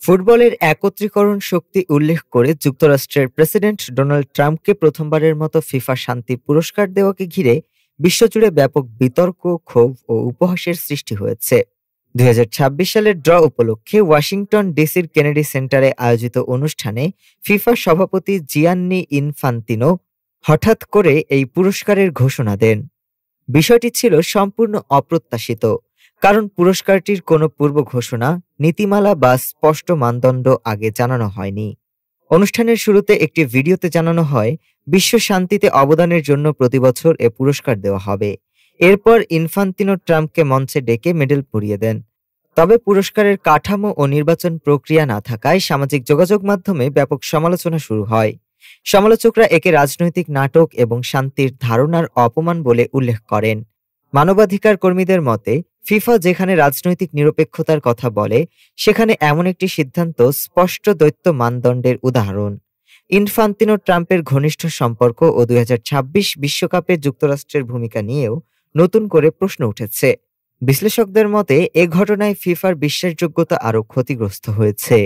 ফুটবলের একত্রীকরণ শক্তি উল্লেখ করে যুক্তরাষ্ট্রের প্রেসিডেন্ট ডোনাল্ড ট্রাম্পকে প্রথমবারের মতো ফিফা শান্তি পুরস্কার দেওয়াকে ঘিরে বিশ্বজুড়ে ব্যাপক বিতর্ক, ক্ষোভ ও উপহাসের সৃষ্টি হয়েছে। ২০২৬ সালের ড্র উপলক্ষে ওয়াশিংটন ডিসির কেনেডি সেন্টারে আয়োজিত অনুষ্ঠানে ফিফা সভাপতি জিয়ান্নি ইনফান্তিনো হঠাৎ করে এই পুরস্কারের ঘোষণা দেন। বিষয়টি ছিল সম্পূর্ণ অপ্রত্যাশিত, কারণ পুরস্কারটির কোনো পূর্ব ঘোষণা, নীতিমালা বা স্পষ্ট মানদণ্ড আগে জানানো হয়নি। অনুষ্ঠানের শুরুতে একটি ভিডিওতে জানানো হয়, বিশ্ব শান্তিতে অবদানের জন্য প্রতিবছর এ পুরস্কার দেওয়া হবে। এরপর ইনফান্তিনো ট্রাম্পকে মঞ্চে ডেকে মেডেল পরিয়ে দেন। তবে পুরস্কারের কাঠামো ও নির্বাচন প্রক্রিয়া না থাকায় সামাজিক যোগাযোগ মাধ্যমে ব্যাপক সমালোচনা শুরু হয়। সমালোচকরা একে রাজনৈতিক নাটক এবং শান্তির ধারণার অপমান বলে উল্লেখ করেন। মানবাধিকার কর্মীদের মতে, ফিফা যেখানে রাজনৈতিক নিরপেক্ষতার কথা বলে, সেখানে এমন একটি সিদ্ধান্ত স্পষ্ট দ্বৈত মানদণ্ডের উদাহরণ। ইনফান্তিনো ট্রাম্পের ঘনিষ্ঠ সম্পর্ক ও ২০২৬ বিশ্বকাপে যুক্তরাষ্ট্রের ভূমিকা নিয়েও নতুন করে প্রশ্ন উঠেছে। বিশ্লেষকদের মতে, এ ঘটনায় ফিফার বিশ্বাসযোগ্যতা আরও ক্ষতিগ্রস্ত হয়েছে।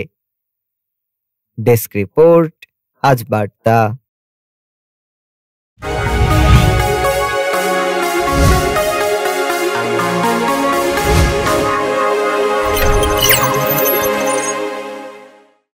ডেস্ক রিপোর্ট, আজ বার্তা।